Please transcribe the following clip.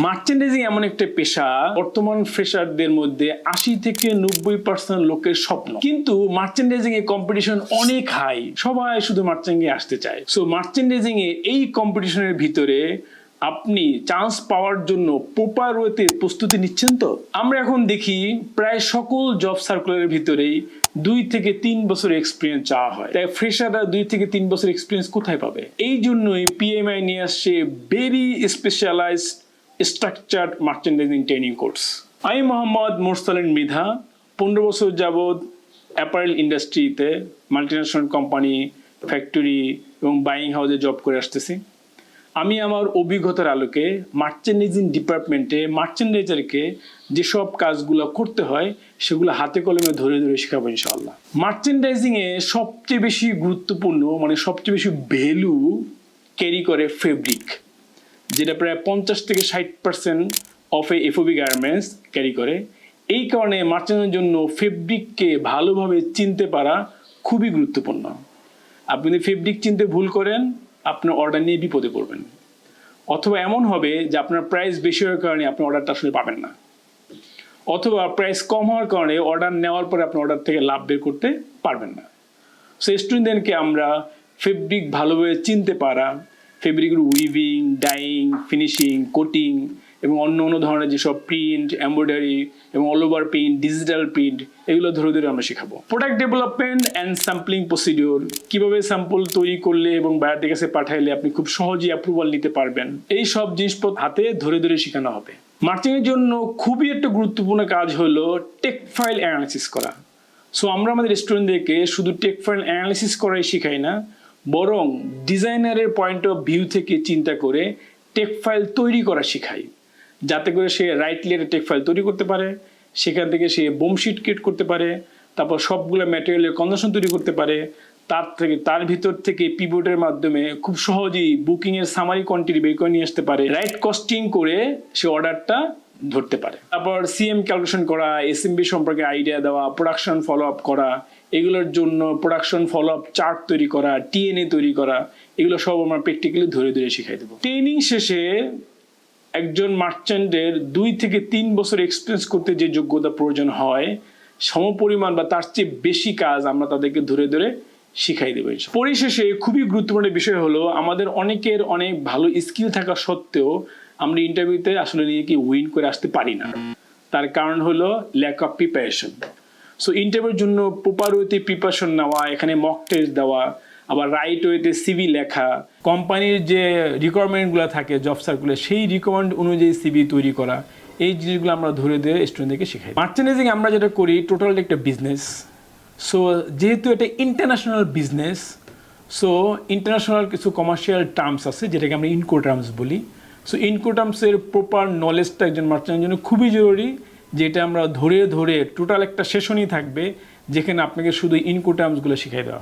Merchandising এমন একটা পেশা বর্তমান ফ্রেশারদের মধ্যে ৮০ থেকে ৯০% লোকের স্বপ্ন, কিন্তু মার্চেন্ডাইজিং এ কম্পিটিশন অনেক হাই। সবাই শুধু মার্চেন্ডিং এ আসতে চায়। সো মার্চেন্ডাইজিং এ এই কম্পিটিশনের ভিতরে আপনি চান্স পাওয়ার জন্য প্রপার ওয়েতে প্রস্তুতি নিচ্ছেন তো? আমরা এখন দেখি প্রায় সকল জব সার্কুলারের ভিতরেই ২ থেকে ৩ বছর এক্সপিরিয়েন্স চাওয়া হয়। তাই ফ্রেশাররা ২ থেকে ৩ বছর এক্সপিরিয়েন্স কোথায় পাবে? এই জন্যই পিএমআই নিয়ে আসছে very specialised structured merchandising training course. আমি মোহাম্মদ মোরসালিন মৃধা ১৫ বছর যাবৎ অ্যাপারেল ইন্ডাস্ট্রিতে মাল্টিন্যাশনাল কোম্পানি, ফ্যাক্টরি এবং বাইং হাউসে জব করে আসতেছি। আমি আমার অভিজ্ঞতার আলোকে মার্চেন্ডাইজিং ডিপার্টমেন্টে মার্চেন্ডাইজারকে যেসব কাজগুলো করতে হয় সেগুলো হাতে কলমে ধরে ধরে শেখাবো ইনশাআল্লাহ। মার্চেন্ডাইজিংয়ে সবচেয়ে বেশি গুরুত্বপূর্ণ সবচেয়ে বেশি ভ্যালু ক্যারি করে ফেব্রিক, যেটা প্রায় ৫০ থেকে ৬০% of A FOB garments carry করে। এই কারণে মার্চেন্ডের জন্য ফেব্রিককে ভালোভাবে চিনতে পারা খুবই গুরুত্বপূর্ণ। আপনি যদি ফেব্রিক চিনতে ভুল করেন, আপনার অর্ডার নিয়ে বিপদে পড়বেন, অথবা এমন হবে যে আপনার প্রাইস বেশি হওয়ার কারণে আপনি অর্ডারটা আসলে পাবেন না, অথবা প্রাইস কম হওয়ার কারণে অর্ডার নেওয়ার পরে আপনি অর্ডার থেকে লাভ বের করতে পারবেন না। সো স্টুডেন্টদেরকে আমরা ফেব্রিক ভালোভাবে চিনতে পারা, ফেব্রিকের উইভিং, ডাইং, ফিনিশিং, কোটিং এবং অন্য ধরনের যেসব প্রিন্ট, এমব্রয়ডারি এবং all over print, digital print, এগুলো ধরে ধরে আমরা শেখাবো। Product development and sampling procedure, কিভাবে স্যাম্পল তৈরি করলে এবং বায়ারদের কাছে পাঠাইলে আপনি খুব সহজেই অ্যাপ্রুভাল নিতে পারবেন, এই সব জিনিসপত্র হাতে ধরে ধরে শেখানো হবে। মার্চেন্টের জন্য খুবই একটা গুরুত্বপূর্ণ কাজ হলো টেক ফাইল অ্যানালিসিস করা। সো আমরা আমাদের স্টুডেন্টদেরকে শুধু টেক ফাইল অ্যানালিসিস করাই শেখাই না, বরং ডিজাইনারের পয়েন্ট অফ ভিউ থেকে চিন্তা করে টেক ফাইল তৈরি করা শেখাই, যাতে করে সে রাইটলি একটা টেক ফাইল তৈরি করতে পারে, সেখান থেকে সে বোমশিট ক্রিয়েট করতে পারে, তারপর সবগুলো ম্যাটেরিয়ালের কনজাকশন তৈরি করতে পারে, তার ভিতর থেকে পিভটের মাধ্যমে খুব সহজেই বুকিংয়ের সামারি কোয়ান্টিটি বের করে নিয়ে আসতে পারে, রাইট কস্টিং করে সে অর্ডারটা ধরতে পারে। তারপর সিএম ক্যালকুলেশন করা, এসএমবি সম্পর্কে আইডিয়া দেওয়া, প্রোডাকশন ফলো আপ করা, এগুলোর জন্য প্রোডাকশন ফলো আপ চার্ট তৈরি করা, টিএনএ তৈরি করা, এগুলো সব আমরা প্র্যাকটিক্যালি ধরে ধরে শিখাই দেবো। ট্রেনিং শেষে একজন মার্চেন্টের ২ থেকে ৩ বছর এক্সপিরিয়েন্স করতে যে যোগ্যতা প্রয়োজন হয়, সমপরিমাণ বা তার চেয়ে বেশি কাজ আমরা তাদেরকে ধরে ধরে শিখাই দেবো। পরিশেষে খুবই গুরুত্বপূর্ণ বিষয় হলো, আমাদের অনেকের অনেক ভালো স্কিল থাকা সত্ত্বেও আমরা ইন্টারভিউতে আসলে নিজেকে উইন করে আসতে পারি না। তার কারণ হলো ল্যাক অফ প্রিপারেশন। সো ইন্টারভিউর জন্য প্রপার ওয়েতে প্রিপারেশন নেওয়া, এখানে মক টেস্ট দেওয়া, আবার রাইট ওয়েতে সিভি লেখা, কোম্পানির যে রিকোয়ারমেন্টগুলো থাকে জব সার্কুলার, সেই রিকোয়ারমেন্ট অনুযায়ী সিভি তৈরি করা, এই জিনিসগুলো আমরা ধরে ধরে স্টুডেন্টদেরকে শেখাই। মার্চেন্ডাইজিং আমরা যেটা করি টোটাল একটা বিজনেস। সো যেহেতু এটা ইন্টারন্যাশনাল বিজনেস, সো ইন্টারন্যাশনাল কিছু কমার্শিয়াল টার্মস আছে যেটাকে আমরা ইনকো টার্মস বলি। সো ইনকো টার্মসের প্রপার নলেজটা একজন মার্চেন্টের জন্য খুবই জরুরি, যেটা আমরা ধরে ধরে টোটাল একটা সেশনই থাকবে যেখানে আপনাকে শুধু ইনকো টার্মসগুলো শিখাই দেওয়া।